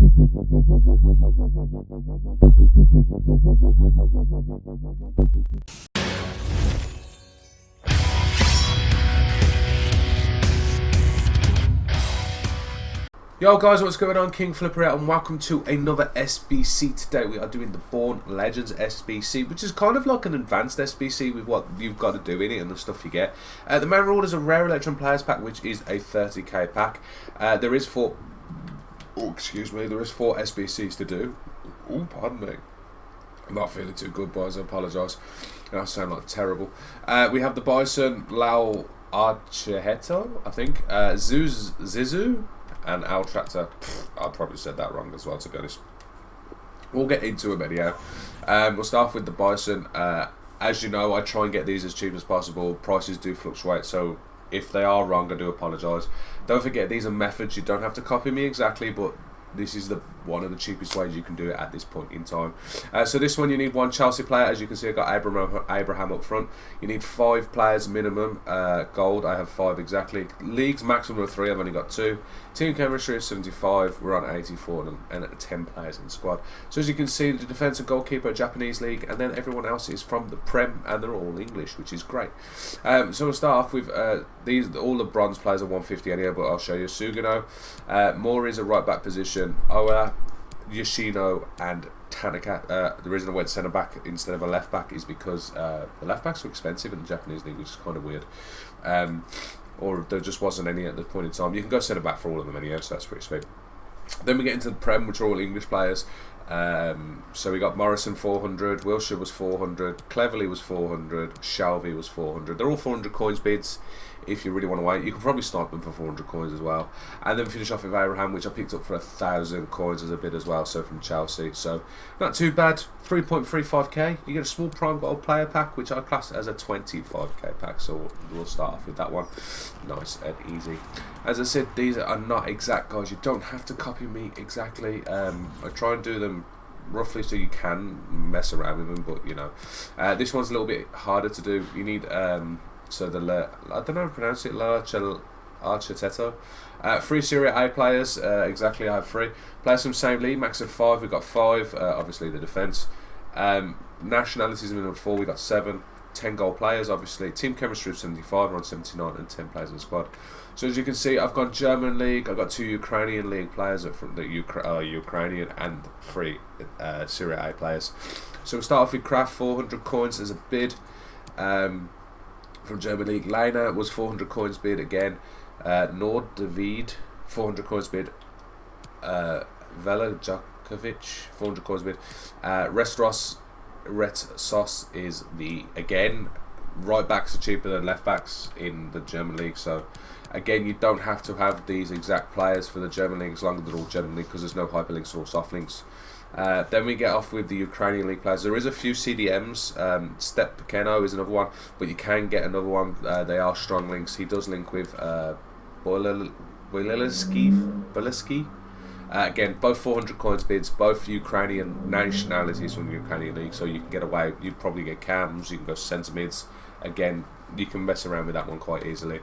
Yo guys, what's going on? Kingflipper out and welcome to another SBC. Today we are doing the Born Legends SBC, which is kind of like an advanced SBC with what you've got to do in it and the stuff you get. The main reward is a rare Electrum Players pack, which is a 30k pack. There is four SBCs to do. Oh, pardon me. I'm not feeling too good, boys. I apologise. I sound like terrible. We have the Bison, Lau Archeheto, I think, Zizu, and Al Tractor. I probably said that wrong as well, to be honest. We'll get into them anyhow. We'll start off with the Bison. As you know, I try and get these as cheap as possible. Prices do fluctuate, so if they are wrong, I do apologise. Don't forget, these are methods. You don't have to copy me exactly, but this is one of the cheapest ways you can do it at this point in time. So this one, you need one Chelsea player. As you can see, I got Abraham up front. You need 5 players minimum. Gold, I have 5 exactly. Leagues maximum of 3. I've only got 2. Team chemistry is 75. We're on 84 and 10 players in the squad. So as you can see, the defensive goalkeeper, Japanese league, and then everyone else is from the Prem, and they're all English, which is great. So we'll start off with these. All the bronze players are 150 anyway, but I'll show you. Sugano, Mori is a right back position. Oa, Yoshino, and Tanaka. The reason I went centre back instead of a left back is because the left backs are expensive in the Japanese league, which is kind of weird. Or there just wasn't any at the point in time. You can go centre back for all of them anyway, so that's pretty sweet. Then we get into the Prem, which are all English players. So we got Morrison 400, Wilshire was 400, Cleverley was 400, Shalvey was 400. They're all 400 coins bids. If you really want to wait, you can probably snipe them for 400 coins as well. And then finish off with Abraham, which I picked up for 1,000 coins as a bid as well, so from Chelsea. So not too bad. 3.35k. You get a small prime gold player pack, which I class as a 25k pack. So we'll start off with that one. Nice and easy. As I said, these are not exact, guys. You don't have to copy me exactly. I try and do them roughly so you can mess around with them, but you know, this one's a little bit harder to do. You need so the I don't know how to pronounce it, Archeteto. 3 Serie A players, exactly. I have 3 players from same league, max of 5. We've got 5. Obviously the defence. Nationalities minimum 4. We got 7. 10 goal players, obviously. Team chemistry of 75. We're on 79 and 10 players in the squad. So as you can see, I've got German league. I've got 2 Ukrainian league players from the Ukrainian, and 3 Serie A players. So we'll start off with Kraft, 400 coins as a bid. From German league, Lena was 400 coins bid again. Nord David, 400 coins bid. Vela Djokovic, 400 coins bid. Retsos is the, again, right backs are cheaper than left backs in the German league. So again, you don't have to have these exact players for the German league as long as they're all German league, because there's no hyperlinks or soft links. Then we get off with the Ukrainian league players. There is a few CDMs. Step Pekeno is another one, but you can get another one. They are strong links. He does link with Boleski. Again, both 400 coins bids, both Ukrainian nationalities from the Ukrainian league, so you can get away. You probably get cams. You can go centre mids. Again, you can mess around with that one quite easily.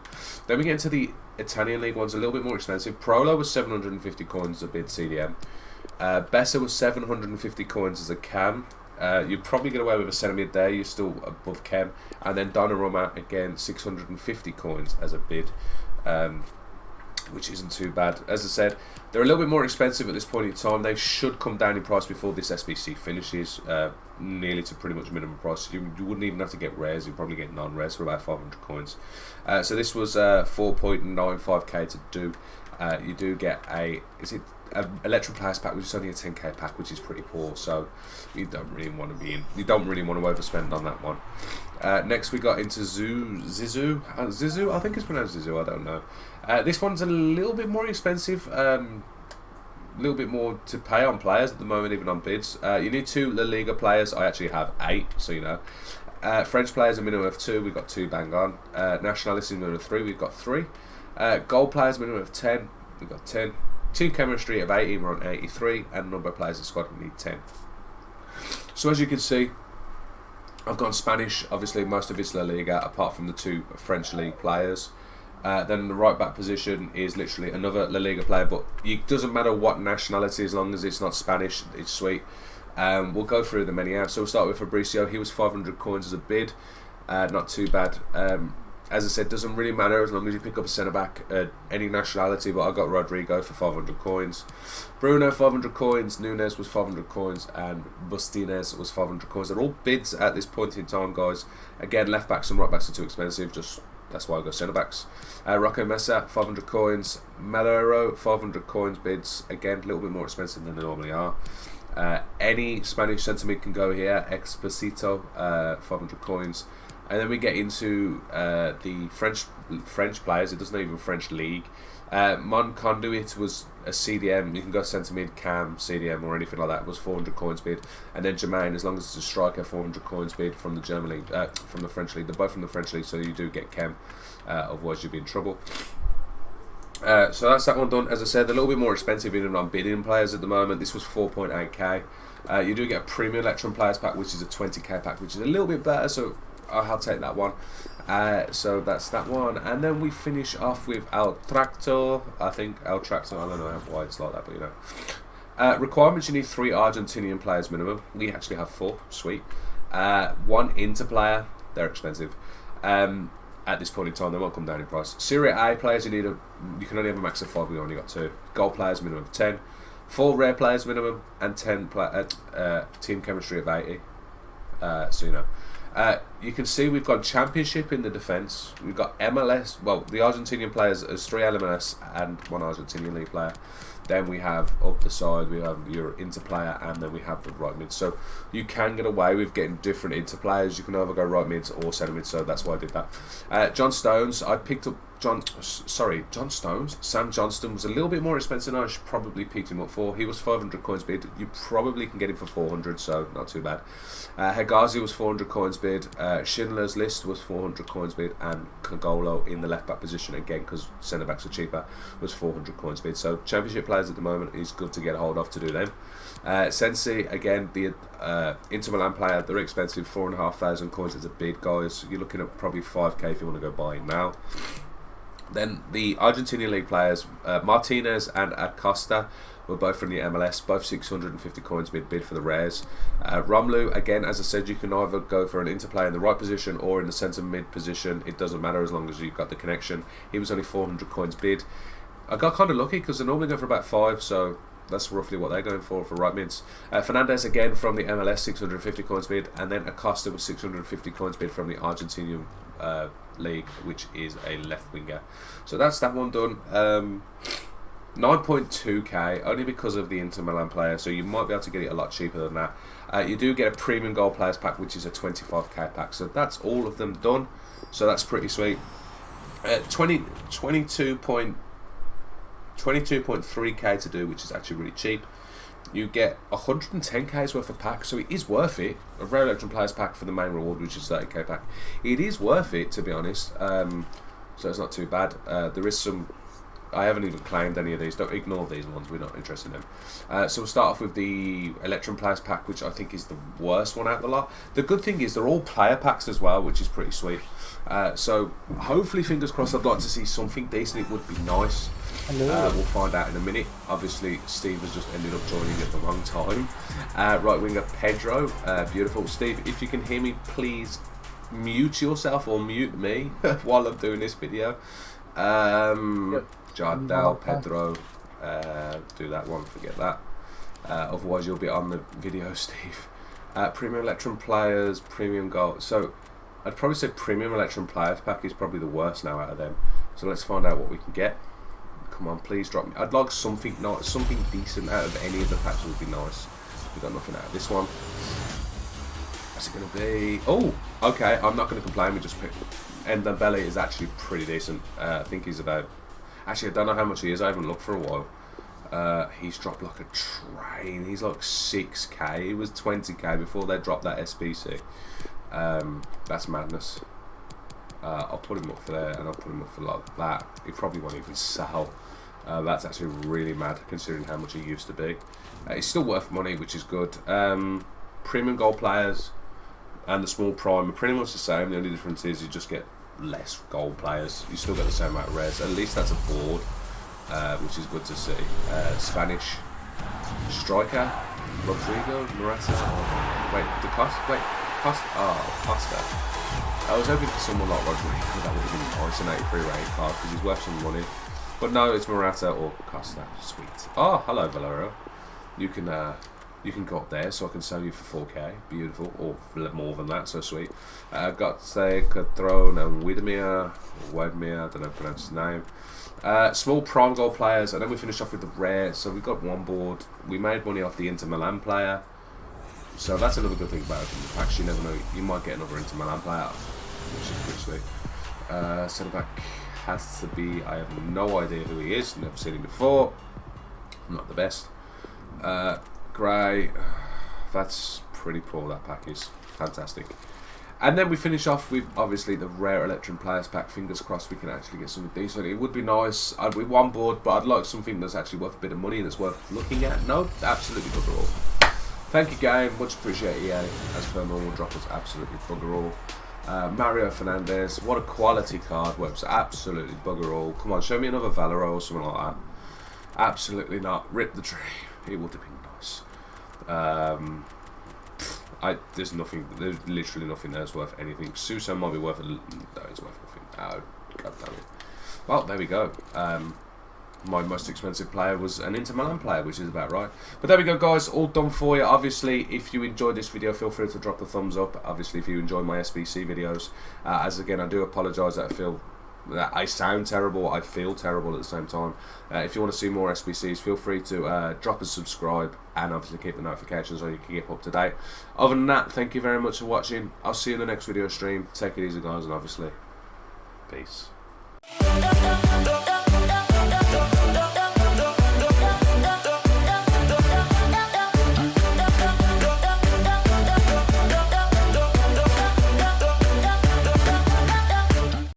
Then we get into the Italian league ones, a little bit more expensive. Prolo was 750 coins as a bid CDM. Bessa was 750 coins as a cam. You'd probably get away with a centre mid there. You're still above chem. And then Donnarumma, again, 650 coins as a bid, which isn't too bad. As I said, they're a little bit more expensive at this point in time. They should come down in price before this SBC finishes, nearly to pretty much minimum price. You wouldn't even have to get rares. You'd probably get non-rares for about 500 coins. So this was 4.95k to do. You do get a Electrum Players pack, which is only a 10k pack, which is pretty poor. So you don't really want to be in. You don't really want to overspend on that one. Next we got into Zizu. I think it's pronounced Zizu. I don't know. This one's a little bit more expensive. A little bit more to pay on players at the moment, even on bids. You need 2 La Liga players. I actually have 8, so you know. French players a minimum of 2. We've got 2 bang on. Nationalities minimum of 3. We've got 3. Gold players minimum of 10. We've got 10. Team chemistry of 18, we're on 83, and number of players in the squad, we need 10. So as you can see, I've gone Spanish. Obviously, most of it's La Liga, apart from the 2 French league players. Then the right back position is literally another La Liga player, but it doesn't matter what nationality as long as it's not Spanish. It's sweet. We'll go through them anyhow. So we'll start with Fabricio. He was 500 coins as a bid. Not too bad. As I said, doesn't really matter as long as you pick up a centre back, any nationality. But I got Rodrigo for 500 coins. Bruno 500 coins. Nunes was 500 coins, and Bustines was 500 coins. They're all bids at this point in time, guys. Again, left backs and right backs are too expensive. That's why I go centre backs. Rocco Mesa 500 coins. Malero 500 coins bids. Again, a little bit more expensive than they normally are. Any Spanish centre mid can go here. Exposito 500 coins. And then we get into the French players. It doesn't even French league. Mon Conduit was a CDM. You can go centre mid, cam, CDM, or anything like that. It was 400 coins bid. And then Jermaine, as long as it's a striker, 400 coins bid from the German league, from the French league. They're both from the French league, so you do get chem. Otherwise, you'll be in trouble. So that's that one done. As I said, a little bit more expensive even on bidding players at the moment. This was 4.8k. You do get a premium Electrum players pack, which is a 20k pack, which is a little bit better. So I'll take that one. So that's that one, and then we finish off with El Tractor. I think El Tractor. I don't know why it's like that, but you know. Requirements: you need 3 Argentinian players minimum. We actually have 4. Sweet. 1 Inter player. They're expensive. At this point in time, they won't come down in price. Serie A players, you can only have a max of 5. We only got 2. Goal players minimum of 10. 4 rare players minimum, and 10 team chemistry of 80. So you know. You can see we've got Championship in the defence. We've got MLS. Well, the Argentinian players is 3 MLS and 1 Argentinian league player. Then we have up the side, we have your Inter player, and then we have the right mid. So you can get away with getting different Inter players. You can either go right mid or centre mid. So that's why I did that. John Stones, I picked up John Stones. Sam Johnston was a little bit more expensive than I should probably picked him up for. He was 500 coins bid. You probably can get him for 400, so not too bad. Hegazi was 400 coins bid. Schindler's List was 400 coins bid, and Kogolo in the left back position again because centre backs are cheaper was 400 coins bid. So Championship players at the moment is good to get a hold of to do them. Sensi again, the Inter Milan player, they're expensive, 4,500 coins as a bid, guys. You're looking at probably 5k if you want to go buy it now. Then the Argentinian league players, Martinez and Acosta were both from the MLS, both 650 coins bid for the rares. Romelu, again, as I said, you can either go for an interplay in the right position or in the centre mid position. It doesn't matter as long as you've got the connection. He was only 400 coins bid. I got kind of lucky because they normally go for about 5, so that's roughly what they're going for right mids. Fernandez, again, from the MLS, 650 coins bid, and then Acosta was 650 coins bid from the Argentinian league, which is a left winger. So that's that one done. 9.2k, only because of the Inter Milan player, so you might be able to get it a lot cheaper than that. You do get a premium goal players pack, which is a 25k pack, so that's all of them done, so that's pretty sweet. 22.3k to do, which is actually really cheap. You get 110k's worth of packs, so it is worth it. A rare Electrum players pack for the main reward, which is 30k pack. It is worth it, to be honest. So it's not too bad. There is some. I haven't even claimed any of these. Don't ignore these ones. We're not interested in them. So we'll start off with the Electrum players pack, which I think is the worst one out of the lot. The good thing is they're all player packs as well, which is pretty sweet. So hopefully, fingers crossed. I'd like to see something decent. It would be nice. We'll find out in a minute. Obviously, Steve has just ended up joining at the wrong time. Right winger Pedro, beautiful. Steve, if you can hear me, please mute yourself or mute me while I'm doing this video. Jardel, Pedro, do that one. Forget that. Otherwise, you'll be on the video, Steve. Premium Electrum players, premium goal. So I'd probably say premium Electrum players pack is probably the worst now out of them. So let's find out what we can get. Come on, please drop me. I'd like something nice, something decent out of any of the packs would be nice. We got nothing out of this one. What's it going to be? Oh, okay. I'm not going to complain. We just picked. And the belly is actually pretty decent. I think he's about. Actually, I don't know how much he is. I haven't looked for a while. He's dropped like a train. He's like 6k. He was 20k before they dropped that SBC. That's madness. I'll put him up for there, and I'll put him up for like that. He probably won't even sell. That's actually really mad considering how much he used to be. It's still worth money, which is good. Premium gold players and the small prime are pretty much the same. The only difference is you just get less gold players. You still get the same amount of rares. At least that's a board, which is good to see. Spanish striker, Rodrigo, Morata. Wait, Costa. I was hoping for someone like Rodrigo. That would have been nice, an 83 rated card because he's worth some money. But no, it's Morata or Costa. Sweet. Oh, hello, Valero. You can go up there, so I can sell you for 4k. Beautiful, or more than that. So sweet. Got to say Cathrone and Widmir, I don't know how to pronounce his name. Small prime gold players, and then we finished off with the rare. So we got one board. We made money off the Inter Milan player. So that's another good thing about it. Actually, you never know. You might get another Inter Milan player, which is pretty sweet. Centre back has to be. I have no idea who he is. Never seen him before. Not the best. Gray. That's pretty poor. That pack is fantastic. And then we finish off with obviously the rare Electrum Players pack. Fingers crossed we can actually get something decent. It would be nice. I'd be one board, but I'd like something that's actually worth a bit of money and that's worth looking at. No, absolutely bugger all. Thank you, game. Much appreciated, EA. As per normal, drop us absolutely bugger all. Mario Fernandez, what a quality card. Works absolutely bugger all. Come on, show me another Valero or something like that. Absolutely not. Rip the tree. It would have been nice. There's nothing. There's literally nothing there's worth anything. Suso might be worth no, it's worth nothing. Oh, god damn it. Well, there we go. My most expensive player was an Inter Milan player, which is about right. But there we go, guys. All done for you. Obviously, if you enjoyed this video, feel free to drop the thumbs up. Obviously, if you enjoy my SBC videos, as again, I do apologise that I sound terrible. I feel terrible at the same time. If you want to see more SBCs, feel free to drop and subscribe, and obviously keep the notifications so you can keep up to date. Other than that, thank you very much for watching. I'll see you in the next video stream. Take it easy, guys, and obviously, peace.